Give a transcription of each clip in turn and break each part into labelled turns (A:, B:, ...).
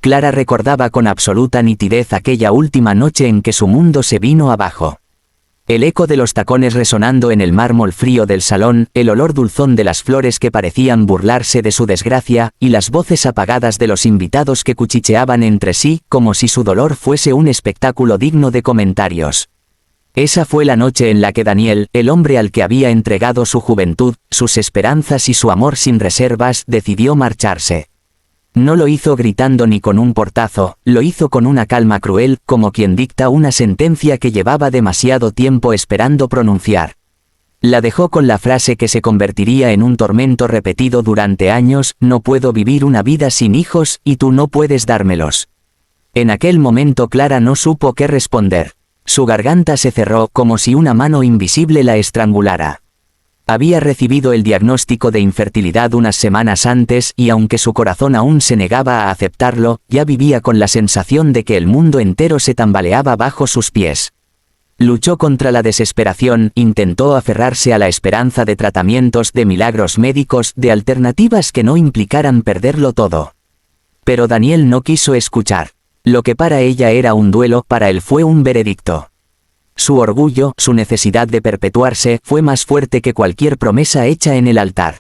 A: Clara recordaba con absoluta nitidez aquella última noche en que su mundo se vino abajo. El eco de los tacones resonando en el mármol frío del salón, el olor dulzón de las flores que parecían burlarse de su desgracia, y las voces apagadas de los invitados que cuchicheaban entre sí, como si su dolor fuese un espectáculo digno de comentarios. Esa fue la noche en la que Daniel, el hombre al que había entregado su juventud, sus esperanzas y su amor sin reservas, decidió marcharse. No lo hizo gritando ni con un portazo, lo hizo con una calma cruel, como quien dicta una sentencia que llevaba demasiado tiempo esperando pronunciar. La dejó con la frase que se convertiría en un tormento repetido durante años: no puedo vivir una vida sin hijos, y tú no puedes dármelos. En aquel momento Clara no supo qué responder. Su garganta se cerró como si una mano invisible la estrangulara. Había recibido el diagnóstico de infertilidad unas semanas antes y aunque su corazón aún se negaba a aceptarlo, ya vivía con la sensación de que el mundo entero se tambaleaba bajo sus pies. Luchó contra la desesperación, intentó aferrarse a la esperanza de tratamientos, de milagros médicos, de alternativas que no implicaran perderlo todo. Pero Daniel no quiso escuchar. Lo que para ella era un duelo, para él fue un veredicto. Su orgullo, su necesidad de perpetuarse, fue más fuerte que cualquier promesa hecha en el altar.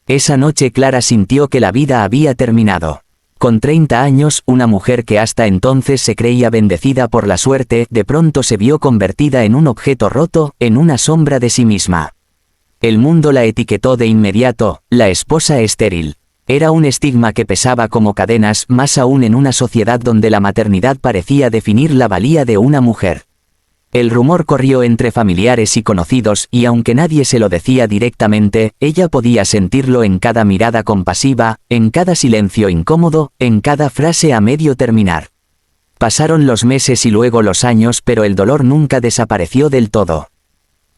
A: Esa noche Clara sintió que la vida había terminado. Con 30 años, una mujer que hasta entonces se creía bendecida por la suerte, de pronto se vio convertida en un objeto roto, en una sombra de sí misma. El mundo la etiquetó de inmediato: la esposa estéril. Era un estigma que pesaba como cadenas, más aún en una sociedad donde la maternidad parecía definir la valía de una mujer. El rumor corrió entre familiares y conocidos, y aunque nadie se lo decía directamente, ella podía sentirlo en cada mirada compasiva, en cada silencio incómodo, en cada frase a medio terminar. Pasaron los meses y luego los años, pero el dolor nunca desapareció del todo.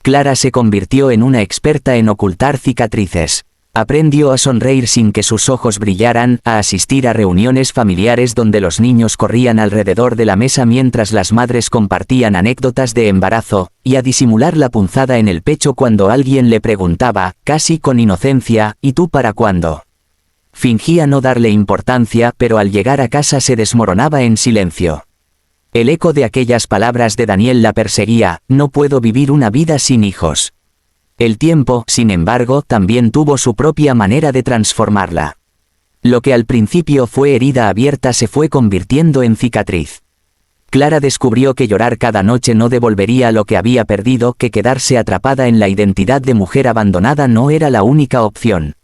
A: Clara se convirtió en una experta en ocultar cicatrices. Aprendió a sonreír sin que sus ojos brillaran, a asistir a reuniones familiares donde los niños corrían alrededor de la mesa mientras las madres compartían anécdotas de embarazo, y a disimular la punzada en el pecho cuando alguien le preguntaba, casi con inocencia: ¿y tú para cuándo? Fingía no darle importancia, pero al llegar a casa se desmoronaba en silencio. El eco de aquellas palabras de Daniel la perseguía: no puedo vivir una vida sin hijos. El tiempo, sin embargo, también tuvo su propia manera de transformarla. Lo que al principio fue herida abierta se fue convirtiendo en cicatriz. Clara descubrió que llorar cada noche no devolvería lo que había perdido, que quedarse atrapada en la identidad de mujer abandonada no era la única opción.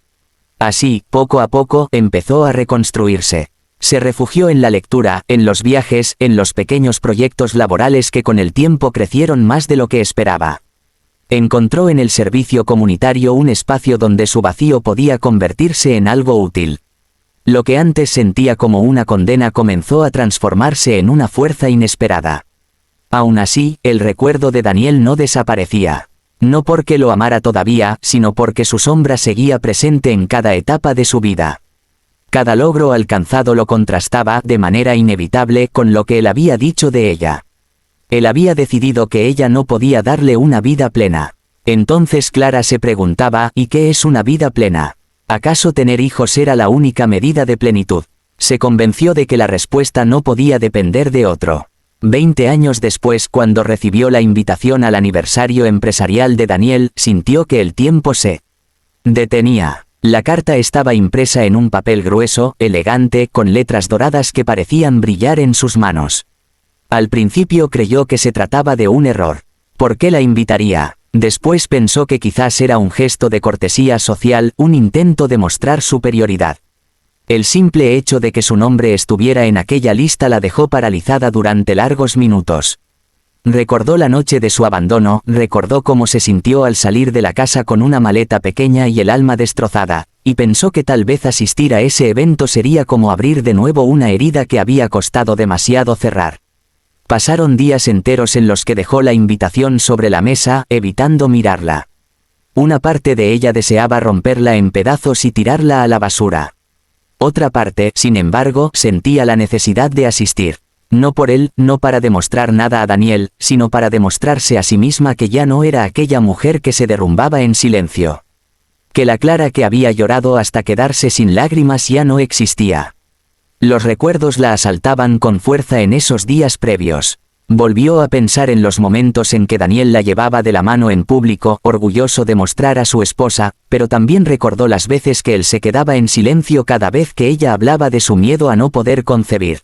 A: Así, poco a poco, empezó a reconstruirse. Se refugió en la lectura, en los viajes, en los pequeños proyectos laborales que con el tiempo crecieron más de lo que esperaba. Encontró en el servicio comunitario un espacio donde su vacío podía convertirse en algo útil. Lo que antes sentía como una condena comenzó a transformarse en una fuerza inesperada. Aún así, el recuerdo de Daniel no desaparecía. No porque lo amara todavía, sino porque su sombra seguía presente en cada etapa de su vida. Cada logro alcanzado lo contrastaba, de manera inevitable, con lo que él había dicho de ella. Él había decidido que ella no podía darle una vida plena. Entonces Clara se preguntaba: ¿y qué es una vida plena? ¿Acaso tener hijos era la única medida de plenitud? Se convenció de que la respuesta no podía depender de otro. 20 años después, cuando recibió la invitación al aniversario empresarial de Daniel, sintió que el tiempo se detenía. La carta estaba impresa en un papel grueso, elegante, con letras doradas que parecían brillar en sus manos. Al principio creyó que se trataba de un error. ¿Por qué la invitaría? Después pensó que quizás era un gesto de cortesía social, un intento de mostrar superioridad. El simple hecho de que su nombre estuviera en aquella lista la dejó paralizada durante largos minutos. Recordó la noche de su abandono, recordó cómo se sintió al salir de la casa con una maleta pequeña y el alma destrozada, y pensó que tal vez asistir a ese evento sería como abrir de nuevo una herida que había costado demasiado cerrar. Pasaron días enteros en los que dejó la invitación sobre la mesa, evitando mirarla. Una parte de ella deseaba romperla en pedazos y tirarla a la basura. Otra parte, sin embargo, sentía la necesidad de asistir. No por él, no para demostrar nada a Daniel, sino para demostrarse a sí misma que ya no era aquella mujer que se derrumbaba en silencio. Que la Clara que había llorado hasta quedarse sin lágrimas ya no existía. Los recuerdos la asaltaban con fuerza en esos días previos. Volvió a pensar en los momentos en que Daniel la llevaba de la mano en público, orgulloso de mostrar a su esposa, pero también recordó las veces que él se quedaba en silencio cada vez que ella hablaba de su miedo a no poder concebir.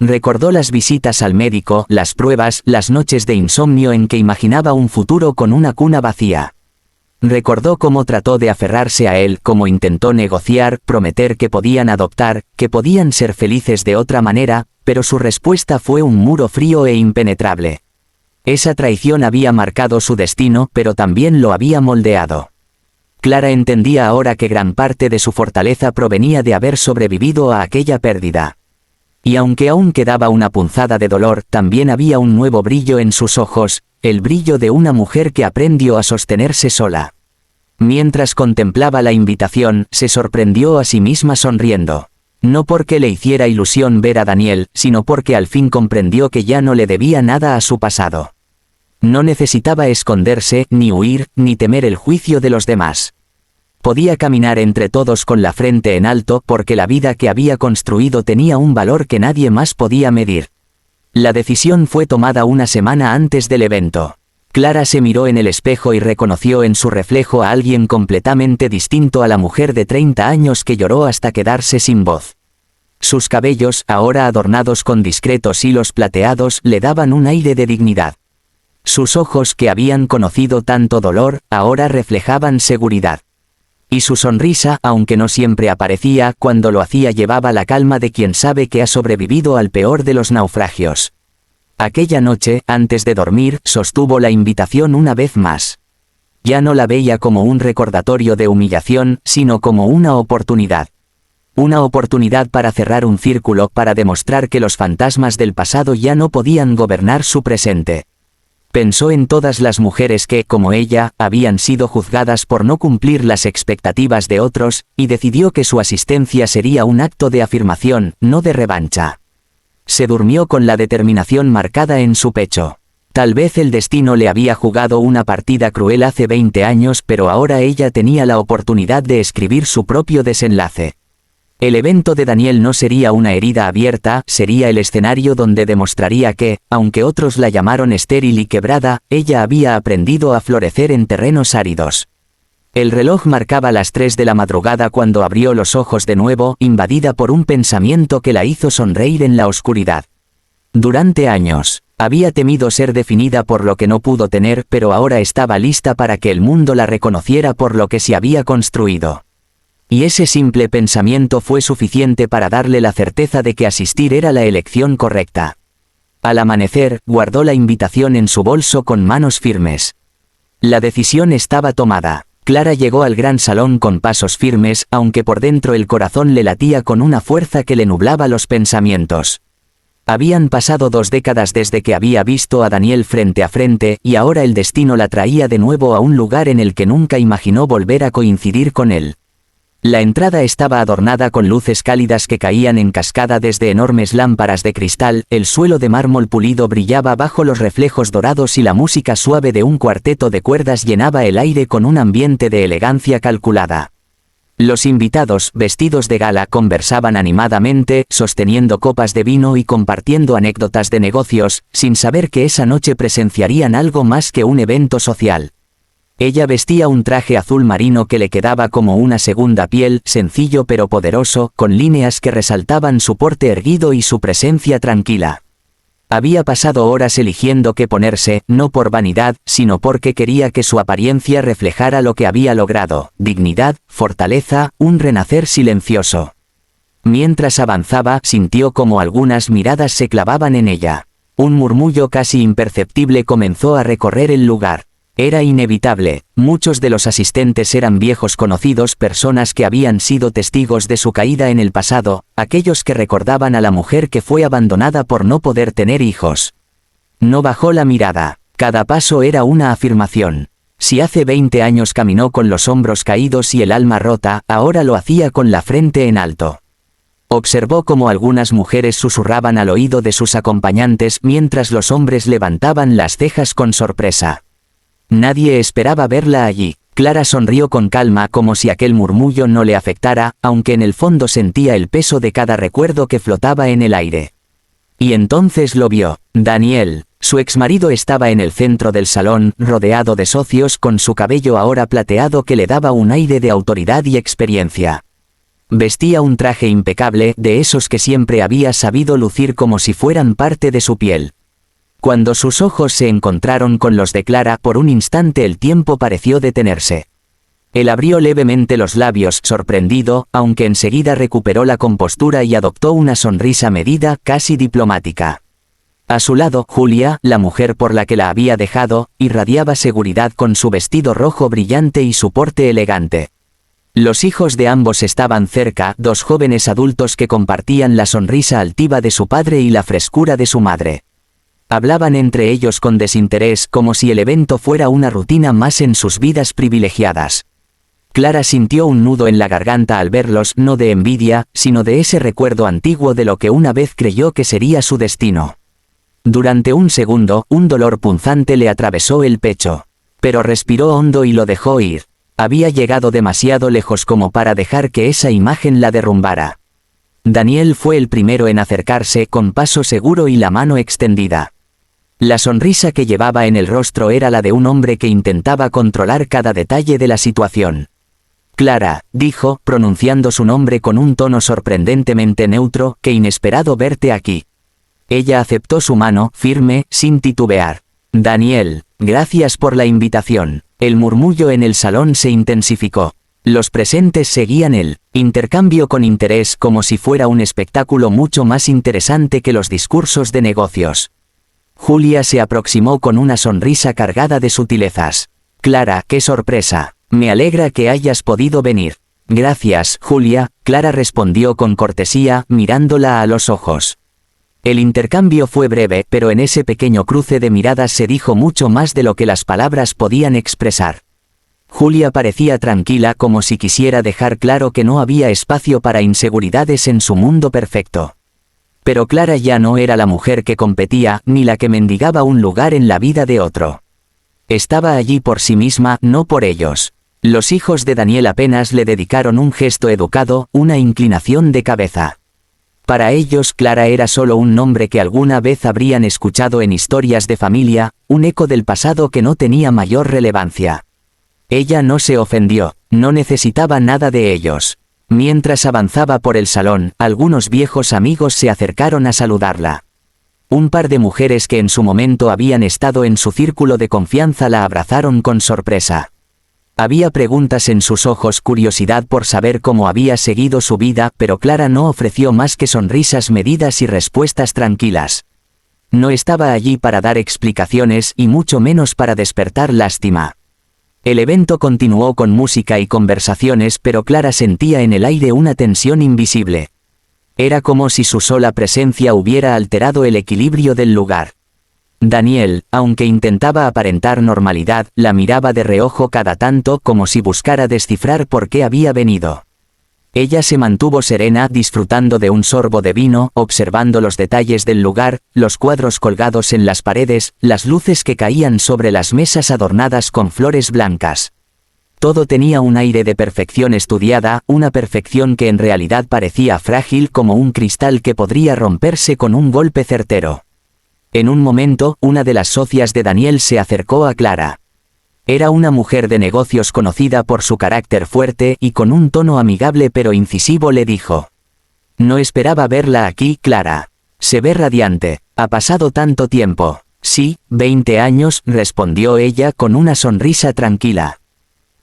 A: Recordó las visitas al médico, las pruebas, las noches de insomnio en que imaginaba un futuro con una cuna vacía. Recordó cómo trató de aferrarse a él, cómo intentó negociar, prometer que podían adoptar, que podían ser felices de otra manera, pero su respuesta fue un muro frío e impenetrable. Esa traición había marcado su destino, pero también lo había moldeado. Clara entendía ahora que gran parte de su fortaleza provenía de haber sobrevivido a aquella pérdida. Y aunque aún quedaba una punzada de dolor, también había un nuevo brillo en sus ojos, el brillo de una mujer que aprendió a sostenerse sola. Mientras contemplaba la invitación, se sorprendió a sí misma sonriendo. No porque le hiciera ilusión ver a Daniel, sino porque al fin comprendió que ya no le debía nada a su pasado. No necesitaba esconderse, ni huir, ni temer el juicio de los demás. Podía caminar entre todos con la frente en alto porque la vida que había construido tenía un valor que nadie más podía medir. La decisión fue tomada una semana antes del evento. Clara se miró en el espejo y reconoció en su reflejo a alguien completamente distinto a la mujer de 30 años que lloró hasta quedarse sin voz. Sus cabellos, ahora adornados con discretos hilos plateados, le daban un aire de dignidad. Sus ojos, que habían conocido tanto dolor, ahora reflejaban seguridad. Y su sonrisa, aunque no siempre aparecía, cuando lo hacía llevaba la calma de quien sabe que ha sobrevivido al peor de los naufragios. Aquella noche, antes de dormir, sostuvo la invitación una vez más. Ya no la veía como un recordatorio de humillación, sino como una oportunidad. Una oportunidad para cerrar un círculo, para demostrar que los fantasmas del pasado ya no podían gobernar su presente. Pensó en todas las mujeres que, como ella, habían sido juzgadas por no cumplir las expectativas de otros, y decidió que su asistencia sería un acto de afirmación, no de revancha. Se durmió con la determinación marcada en su pecho. Tal vez el destino le había jugado una partida cruel hace 20 años, pero ahora ella tenía la oportunidad de escribir su propio desenlace. El evento de Daniel no sería una herida abierta, sería el escenario donde demostraría que, aunque otros la llamaron estéril y quebrada, ella había aprendido a florecer en terrenos áridos. El reloj marcaba las 3 de la madrugada cuando abrió los ojos de nuevo, invadida por un pensamiento que la hizo sonreír en la oscuridad. Durante años, había temido ser definida por lo que no pudo tener, pero ahora estaba lista para que el mundo la reconociera por lo que se había construido. Y ese simple pensamiento fue suficiente para darle la certeza de que asistir era la elección correcta. Al amanecer, guardó la invitación en su bolso con manos firmes. La decisión estaba tomada. Clara llegó al gran salón con pasos firmes, aunque por dentro el corazón le latía con una fuerza que le nublaba los pensamientos. Habían pasado 2 décadas desde que había visto a Daniel frente a frente, y ahora el destino la traía de nuevo a un lugar en el que nunca imaginó volver a coincidir con él. La entrada estaba adornada con luces cálidas que caían en cascada desde enormes lámparas de cristal, el suelo de mármol pulido brillaba bajo los reflejos dorados y la música suave de un cuarteto de cuerdas llenaba el aire con un ambiente de elegancia calculada. Los invitados, vestidos de gala, conversaban animadamente, sosteniendo copas de vino y compartiendo anécdotas de negocios, sin saber que esa noche presenciarían algo más que un evento social. Ella vestía un traje azul marino que le quedaba como una segunda piel, sencillo pero poderoso, con líneas que resaltaban su porte erguido y su presencia tranquila. Había pasado horas eligiendo qué ponerse, no por vanidad, sino porque quería que su apariencia reflejara lo que había logrado: dignidad, fortaleza, un renacer silencioso. Mientras avanzaba, sintió como algunas miradas se clavaban en ella. Un murmullo casi imperceptible comenzó a recorrer el lugar. Era inevitable, muchos de los asistentes eran viejos conocidos, personas que habían sido testigos de su caída en el pasado, aquellos que recordaban a la mujer que fue abandonada por no poder tener hijos. No bajó la mirada, cada paso era una afirmación. Si hace 20 años caminó con los hombros caídos y el alma rota, ahora lo hacía con la frente en alto. Observó cómo algunas mujeres susurraban al oído de sus acompañantes mientras los hombres levantaban las cejas con sorpresa. Nadie esperaba verla allí. Clara sonrió con calma como si aquel murmullo no le afectara, aunque en el fondo sentía el peso de cada recuerdo que flotaba en el aire. Y entonces lo vio. Daniel, su exmarido, estaba en el centro del salón, rodeado de socios, con su cabello ahora plateado que le daba un aire de autoridad y experiencia. Vestía un traje impecable, de esos que siempre había sabido lucir como si fueran parte de su piel. Cuando sus ojos se encontraron con los de Clara, por un instante el tiempo pareció detenerse. Él abrió levemente los labios, sorprendido, aunque enseguida recuperó la compostura y adoptó una sonrisa medida, casi diplomática. A su lado, Julia, la mujer por la que la había dejado, irradiaba seguridad con su vestido rojo brillante y su porte elegante. Los hijos de ambos estaban cerca, dos jóvenes adultos que compartían la sonrisa altiva de su padre y la frescura de su madre. Hablaban entre ellos con desinterés, como si el evento fuera una rutina más en sus vidas privilegiadas. Clara sintió un nudo en la garganta al verlos, no de envidia, sino de ese recuerdo antiguo de lo que una vez creyó que sería su destino. Durante un segundo, un dolor punzante le atravesó el pecho. Pero respiró hondo y lo dejó ir. Había llegado demasiado lejos como para dejar que esa imagen la derrumbara. Daniel fue el primero en acercarse, con paso seguro y la mano extendida. La sonrisa que llevaba en el rostro era la de un hombre que intentaba controlar cada detalle de la situación. Clara, dijo, pronunciando su nombre con un tono sorprendentemente neutro, qué inesperado verte aquí. Ella aceptó su mano, firme, sin titubear. Daniel, gracias por la invitación. El murmullo en el salón se intensificó. Los presentes seguían el intercambio con interés, como si fuera un espectáculo mucho más interesante que los discursos de negocios. Julia se aproximó con una sonrisa cargada de sutilezas. Clara, qué sorpresa. Me alegra que hayas podido venir. Gracias, Julia, Clara respondió con cortesía, mirándola a los ojos. El intercambio fue breve, pero en ese pequeño cruce de miradas se dijo mucho más de lo que las palabras podían expresar. Julia parecía tranquila, como si quisiera dejar claro que no había espacio para inseguridades en su mundo perfecto. Pero Clara ya no era la mujer que competía, ni la que mendigaba un lugar en la vida de otro. Estaba allí por sí misma, no por ellos. Los hijos de Daniel apenas le dedicaron un gesto educado, una inclinación de cabeza. Para ellos Clara era solo un nombre que alguna vez habrían escuchado en historias de familia, un eco del pasado que no tenía mayor relevancia. Ella no se ofendió, no necesitaba nada de ellos. Mientras avanzaba por el salón, algunos viejos amigos se acercaron a saludarla. Un par de mujeres que en su momento habían estado en su círculo de confianza la abrazaron con sorpresa. Había preguntas en sus ojos, curiosidad por saber cómo había seguido su vida, pero Clara no ofreció más que sonrisas medidas y respuestas tranquilas. No estaba allí para dar explicaciones y mucho menos para despertar lástima. El evento continuó con música y conversaciones, pero Clara sentía en el aire una tensión invisible. Era como si su sola presencia hubiera alterado el equilibrio del lugar. Daniel, aunque intentaba aparentar normalidad, la miraba de reojo cada tanto, como si buscara descifrar por qué había venido. Ella se mantuvo serena, disfrutando de un sorbo de vino, observando los detalles del lugar, los cuadros colgados en las paredes, las luces que caían sobre las mesas adornadas con flores blancas. Todo tenía un aire de perfección estudiada, una perfección que en realidad parecía frágil como un cristal que podría romperse con un golpe certero. En un momento, una de las socias de Daniel se acercó a Clara. Era una mujer de negocios conocida por su carácter fuerte y con un tono amigable pero incisivo le dijo: «No esperaba verla aquí, Clara. Se ve radiante. Ha pasado tanto tiempo». «Sí, 20 años», respondió ella con una sonrisa tranquila.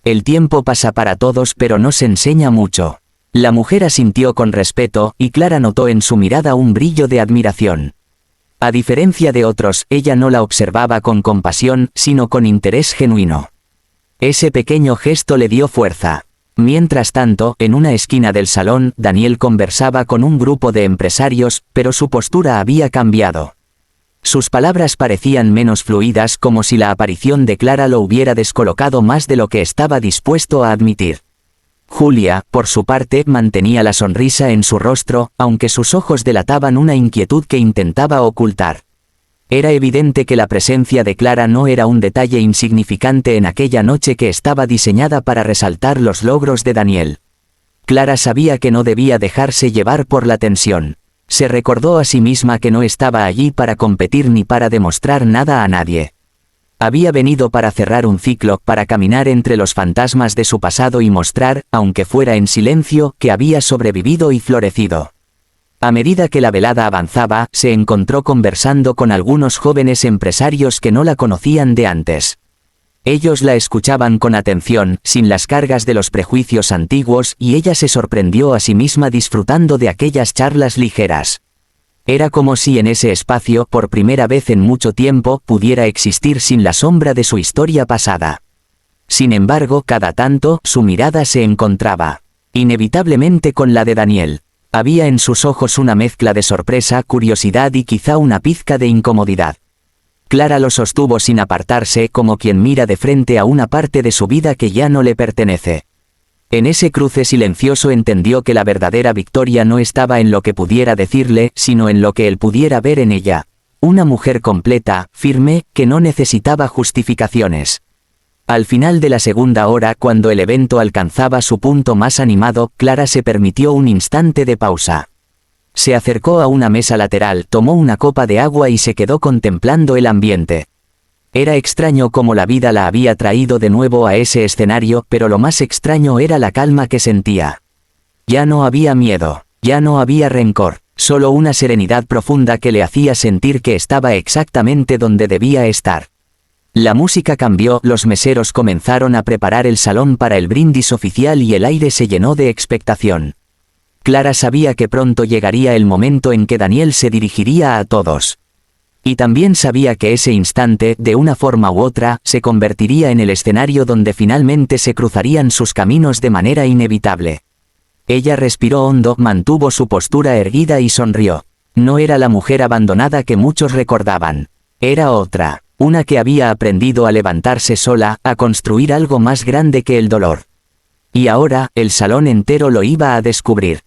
A: «El tiempo pasa para todos, pero no se enseña mucho». La mujer asintió con respeto, y Clara notó en su mirada un brillo de admiración. A diferencia de otros, ella no la observaba con compasión, sino con interés genuino. Ese pequeño gesto le dio fuerza. Mientras tanto, en una esquina del salón, Daniel conversaba con un grupo de empresarios, pero su postura había cambiado. Sus palabras parecían menos fluidas, como si la aparición de Clara lo hubiera descolocado más de lo que estaba dispuesto a admitir. Julia, por su parte, mantenía la sonrisa en su rostro, aunque sus ojos delataban una inquietud que intentaba ocultar. Era evidente que la presencia de Clara no era un detalle insignificante en aquella noche que estaba diseñada para resaltar los logros de Daniel. Clara sabía que no debía dejarse llevar por la tensión. Se recordó a sí misma que no estaba allí para competir ni para demostrar nada a nadie. Había venido para cerrar un ciclo, para caminar entre los fantasmas de su pasado y mostrar, aunque fuera en silencio, que había sobrevivido y florecido. A medida que la velada avanzaba, se encontró conversando con algunos jóvenes empresarios que no la conocían de antes. Ellos la escuchaban con atención, sin las cargas de los prejuicios antiguos, y ella se sorprendió a sí misma disfrutando de aquellas charlas ligeras. Era como si en ese espacio, por primera vez en mucho tiempo, pudiera existir sin la sombra de su historia pasada. Sin embargo, cada tanto, su mirada se encontraba, inevitablemente, con la de Daniel. Había en sus ojos una mezcla de sorpresa, curiosidad y quizá una pizca de incomodidad. Clara lo sostuvo sin apartarse, como quien mira de frente a una parte de su vida que ya no le pertenece. En ese cruce silencioso entendió que la verdadera victoria no estaba en lo que pudiera decirle, sino en lo que él pudiera ver en ella. Una mujer completa, firme, que no necesitaba justificaciones. Al final de la segunda hora, cuando el evento alcanzaba su punto más animado, Clara se permitió un instante de pausa. Se acercó a una mesa lateral, tomó una copa de agua y se quedó contemplando el ambiente. Era extraño cómo la vida la había traído de nuevo a ese escenario, pero lo más extraño era la calma que sentía. Ya no había miedo, ya no había rencor, solo una serenidad profunda que le hacía sentir que estaba exactamente donde debía estar. La música cambió, los meseros comenzaron a preparar el salón para el brindis oficial y el aire se llenó de expectación. Clara sabía que pronto llegaría el momento en que Daniel se dirigiría a todos. Y también sabía que ese instante, de una forma u otra, se convertiría en el escenario donde finalmente se cruzarían sus caminos de manera inevitable. Ella respiró hondo, mantuvo su postura erguida y sonrió. No era la mujer abandonada que muchos recordaban. Era otra. Una que había aprendido a levantarse sola, a construir algo más grande que el dolor. Y ahora, el salón entero lo iba a descubrir.